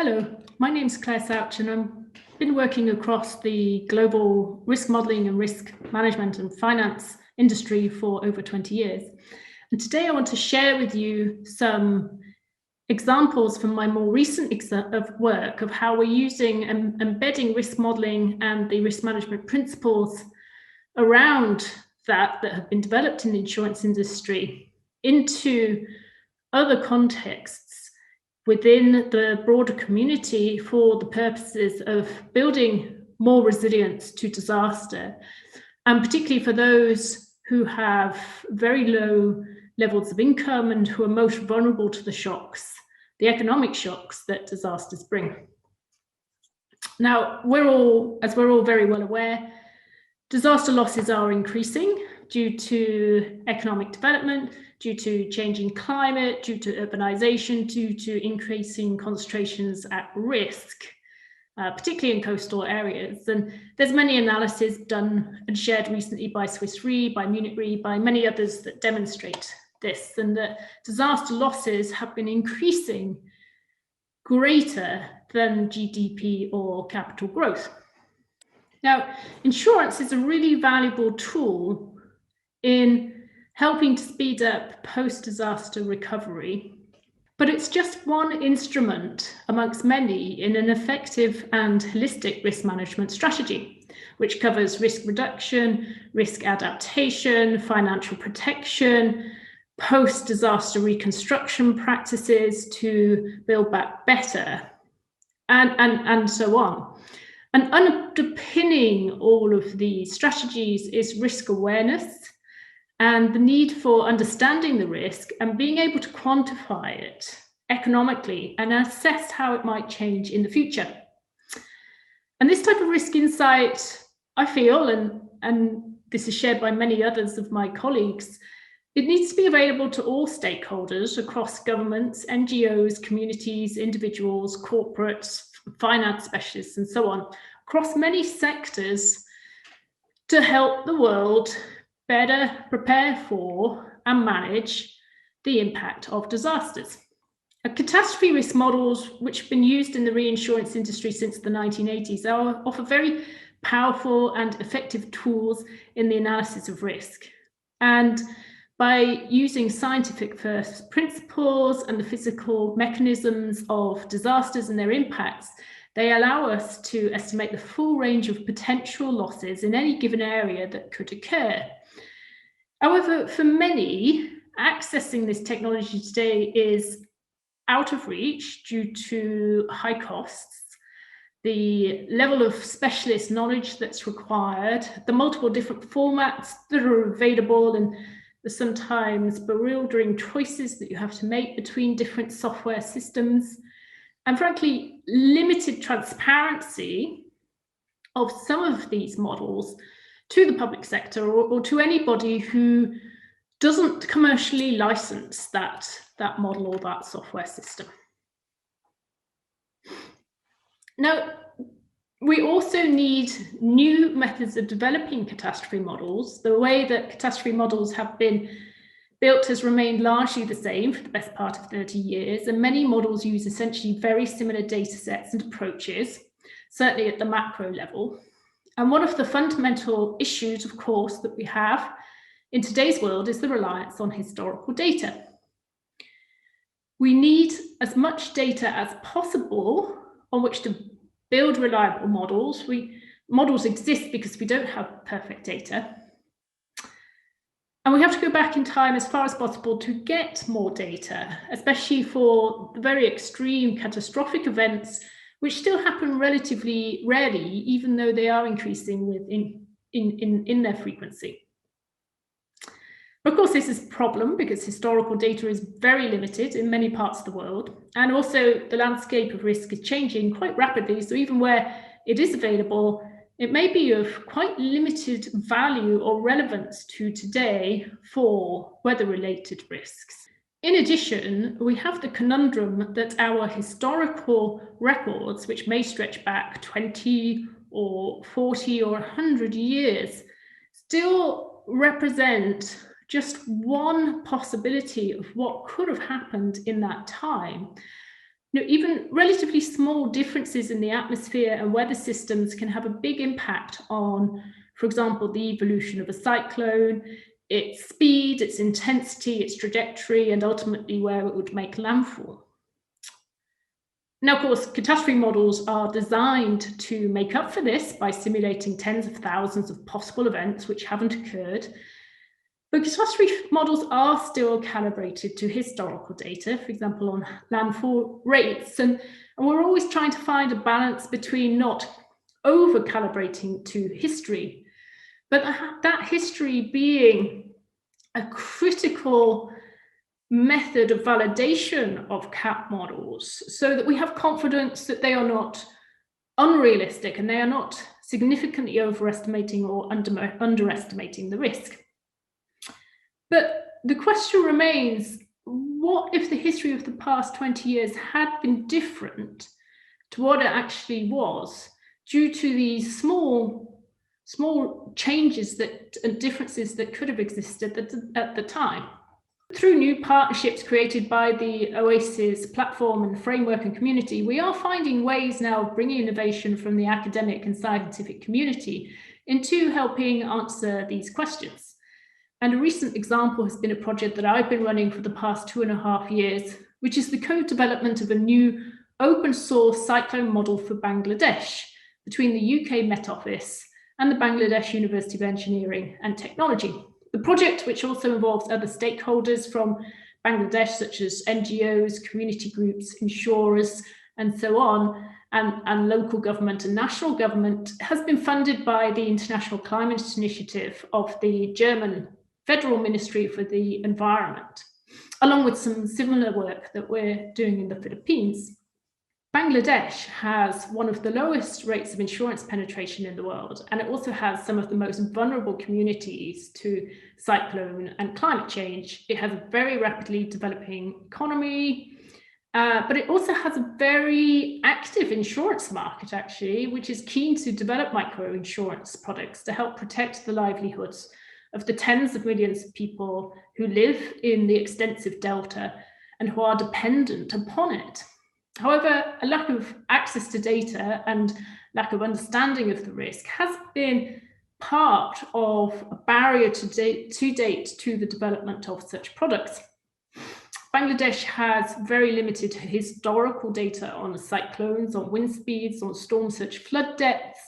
Hello, my name is Claire Souch and I've been working across the global risk modelling and risk management and finance industry for over 20 years. And today I want to share with you some examples from my more recent work of how we're using and embedding risk modelling and the risk management principles around that have been developed in the insurance industry into other contexts within the broader community for the purposes of building more resilience to disaster, and particularly for those who have very low levels of income and who are most vulnerable to the shocks, the economic shocks that disasters bring. Now, as we're all very well aware, disaster losses are increasing due to economic development, due to changing climate, due to urbanization, due to increasing concentrations at risk, particularly in coastal areas. And there's many analyses done and shared recently by Swiss Re, by Munich Re, by many others that demonstrate this, and that disaster losses have been increasing greater than GDP or capital growth. Now, insurance is a really valuable tool in helping to speed up post-disaster recovery, but it's just one instrument amongst many in an effective and holistic risk management strategy, which covers risk reduction, risk adaptation, financial protection, post-disaster reconstruction practices to build back better, and so on. And underpinning all of these strategies is risk awareness and the need for understanding the risk and being able to quantify it economically and assess how it might change in the future. And this type of risk insight, I feel, and this is shared by many others of my colleagues, it needs to be available to all stakeholders across governments, NGOs, communities, individuals, corporates, finance specialists, and so on, across many sectors to help the world better prepare for and manage the impact of disasters. Catastrophe risk models, which have been used in the reinsurance industry since the 1980s, offer very powerful and effective tools in the analysis of risk. And by using scientific first principles and the physical mechanisms of disasters and their impacts, they allow us to estimate the full range of potential losses in any given area that could occur. However, for many, accessing this technology today is out of reach due to high costs, the level of specialist knowledge that's required, the multiple different formats that are available, and the sometimes bewildering choices that you have to make between different software systems, and frankly, limited transparency of some of these models to the public sector or to anybody who doesn't commercially license that model or that software system. Now, we also need new methods of developing catastrophe models. The way that catastrophe models have been built has remained largely the same for the best part of 30 years, and many models use essentially very similar data sets and approaches, certainly at the macro level. And one of the fundamental issues, of course, that we have in today's world is the reliance on historical data. We need as much data as possible on which to build reliable models. Models exist because we don't have perfect data. And we have to go back in time as far as possible to get more data, especially for the very extreme catastrophic events, which still happen relatively rarely, even though they are increasing in their frequency. Of course, this is a problem because historical data is very limited in many parts of the world, and also the landscape of risk is changing quite rapidly. So even where it is available, it may be of quite limited value or relevance to today for weather-related risks. In addition, we have the conundrum that our historical records, which may stretch back 20 or 40 or 100 years, still represent just one possibility of what could have happened in that time. Even relatively small differences in the atmosphere and weather systems can have a big impact on, for example, the evolution of a cyclone, its speed, its intensity, its trajectory, and ultimately where it would make landfall. Now, of course, catastrophe models are designed to make up for this by simulating tens of thousands of possible events which haven't occurred. But catastrophe models are still calibrated to historical data, for example, on landfall rates. And we're always trying to find a balance between not over-calibrating to history, but that history being a critical method of validation of CAP models so that we have confidence that they are not unrealistic and they are not significantly overestimating or underestimating the risk. But the question remains, what if the history of the past 20 years had been different to what it actually was due to these small changes and differences that could have existed at the time? Through new partnerships created by the Oasis Platform and framework and community, we are finding ways now of bringing innovation from the academic and scientific community into helping answer these questions. And a recent example has been a project that I've been running for the past 2.5 years, which is the co-development of a new open source cyclone model for Bangladesh between the UK Met Office and the Bangladesh University of Engineering and Technology. The project, which also involves other stakeholders from Bangladesh, such as NGOs, community groups, insurers, and so on, and local government and national government, has been funded by the International Climate Initiative of the German Federal Ministry for the Environment, along with some similar work that we're doing in the Philippines. Bangladesh has one of the lowest rates of insurance penetration in the world, and it also has some of the most vulnerable communities to cyclone and climate change. It has a very rapidly developing economy, but it also has a very active insurance market, actually, which is keen to develop micro-insurance products to help protect the livelihoods of the tens of millions of people who live in the extensive delta and who are dependent upon it. However, a lack of access to data and lack of understanding of the risk has been part of a barrier to date to the development of such products. Bangladesh has very limited historical data on cyclones, on wind speeds, on storm surge flood depths,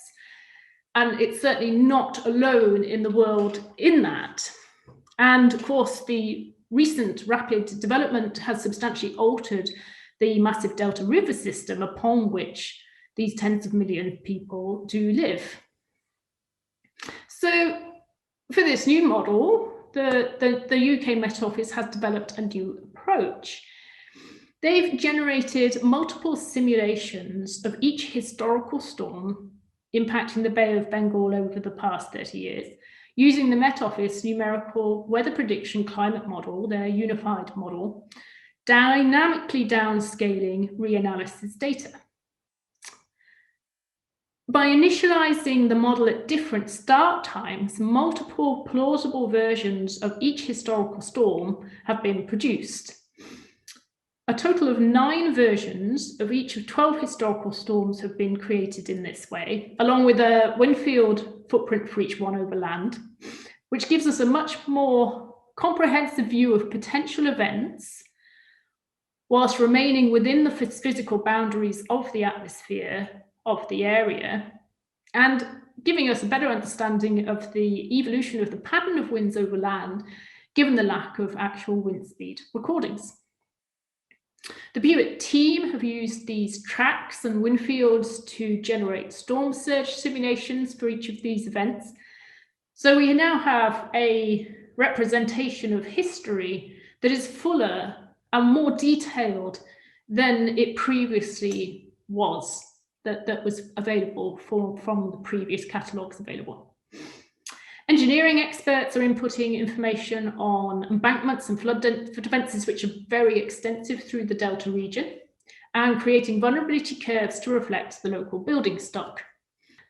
and it's certainly not alone in the world in that. And of course, the recent rapid development has substantially altered the massive Delta River system upon which these tens of millions of people do live. So for this new model, the UK Met Office has developed a new approach. They've generated multiple simulations of each historical storm impacting the Bay of Bengal over the past 30 years, using the Met Office numerical weather prediction climate model, their unified model, dynamically downscaling reanalysis data. By initializing the model at different start times, multiple plausible versions of each historical storm have been produced. A total of 9 versions of each of 12 historical storms have been created in this way, along with a wind field footprint for each one over land, which gives us a much more comprehensive view of potential events, whilst remaining within the physical boundaries of the atmosphere of the area, and giving us a better understanding of the evolution of the pattern of winds over land, given the lack of actual wind speed recordings. The Buick team have used these tracks and wind fields to generate storm surge simulations for each of these events. So we now have a representation of history that is fuller and more detailed than it previously was, that was available from the previous catalogues available. Engineering experts are inputting information on embankments and flood defences, which are very extensive through the Delta region, and creating vulnerability curves to reflect the local building stock.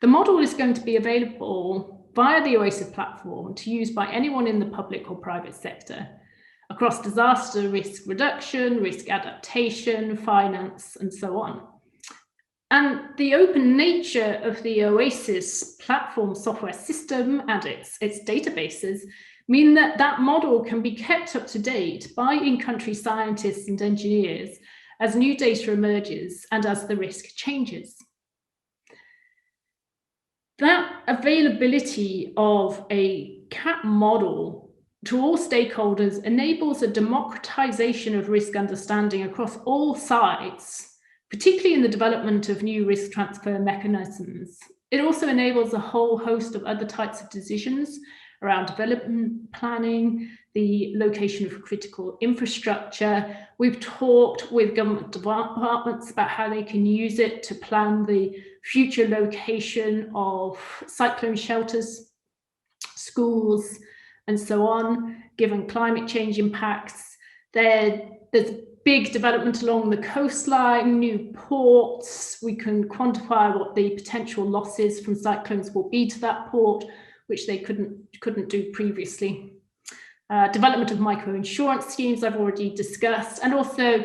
The model is going to be available via the Oasis platform to use by anyone in the public or private sector. across disaster risk reduction, risk adaptation, finance, and so on. And the open nature of the Oasis platform software system and its databases mean that that model can be kept up to date by in-country scientists and engineers as new data emerges and as the risk changes. That availability of a CAP model to all stakeholders enables a democratization of risk understanding across all sides, particularly in the development of new risk transfer mechanisms. It also enables a whole host of other types of decisions around development planning, the location of critical infrastructure. We've talked with government departments about how they can use it to plan the future location of cyclone shelters, schools, and so on, given climate change impacts. There's big development along the coastline, new ports. We can quantify what the potential losses from cyclones will be to that port, which they couldn't do previously. Development of micro-insurance schemes I've already discussed, and also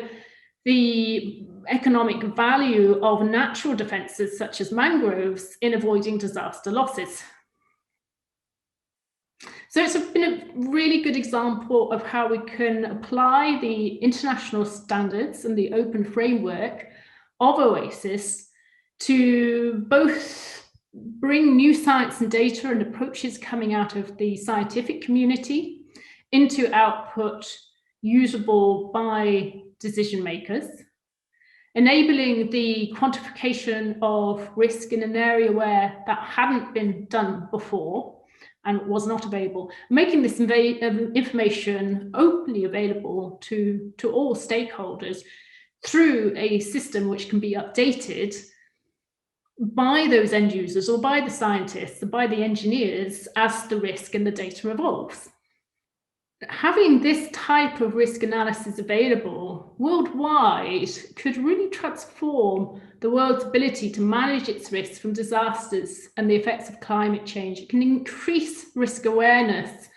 the economic value of natural defences such as mangroves in avoiding disaster losses. So it's been a really good example of how we can apply the international standards and the open framework of Oasis to both bring new science and data and approaches coming out of the scientific community into output usable by decision makers, enabling the quantification of risk in an area where that hadn't been done before and was not available, making this information openly available to all stakeholders through a system which can be updated by those end users or by the scientists or by the engineers as the risk and the data evolves. Having this type of risk analysis available worldwide could really transform the world's ability to manage its risks from disasters and the effects of climate change. It can increase risk awareness.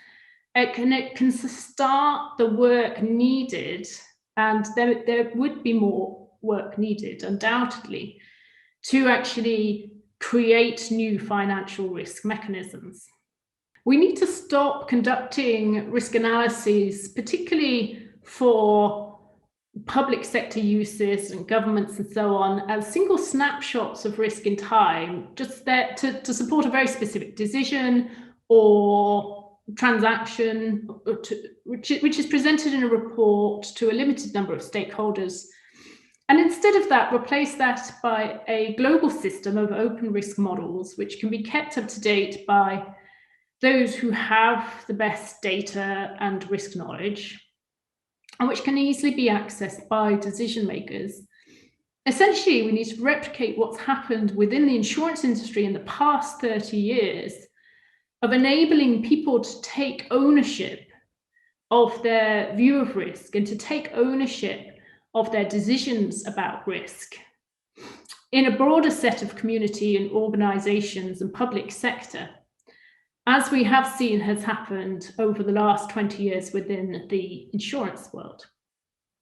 It can start the work needed, and there would be more work needed, undoubtedly, to actually create new financial risk mechanisms. We need to stop conducting risk analyses, particularly for public sector uses and governments and so on, as single snapshots of risk in time, just there to support a very specific decision or transaction, which is presented in a report to a limited number of stakeholders. And instead of that, replace that by a global system of open risk models, which can be kept up to date by those who have the best data and risk knowledge, and which can easily be accessed by decision makers. Essentially, we need to replicate what's happened within the insurance industry in the past 30 years of enabling people to take ownership of their view of risk and to take ownership of their decisions about risk in a broader set of community and organizations and public sector, as we have seen has happened over the last 20 years within the insurance world.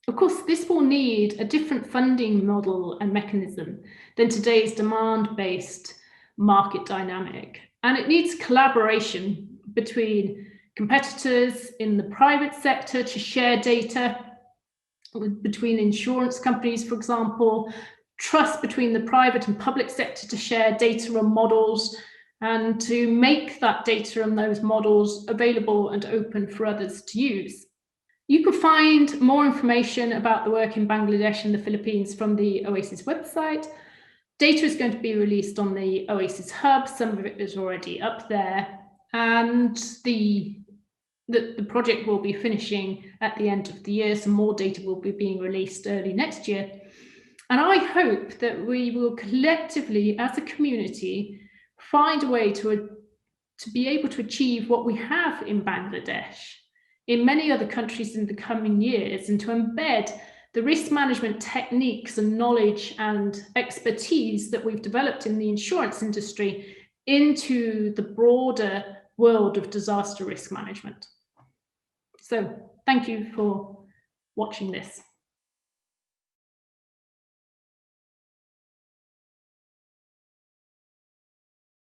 Of course, this will need a different funding model and mechanism than today's demand-based market dynamic. And it needs collaboration between competitors in the private sector to share data, between insurance companies, for example, trust between the private and public sector to share data and models, and to make that data and those models available and open for others to use. You can find more information about the work in Bangladesh and the Philippines from the Oasis website. Data is going to be released on the Oasis Hub. Some of it is already up there. And the project will be finishing at the end of the year. Some more data will be being released early next year. And I hope that we will collectively, as a community, find a way to be able to achieve what we have in Bangladesh, in many other countries in the coming years, and to embed the risk management techniques and knowledge and expertise that we've developed in the insurance industry into the broader world of disaster risk management. So thank you for watching this.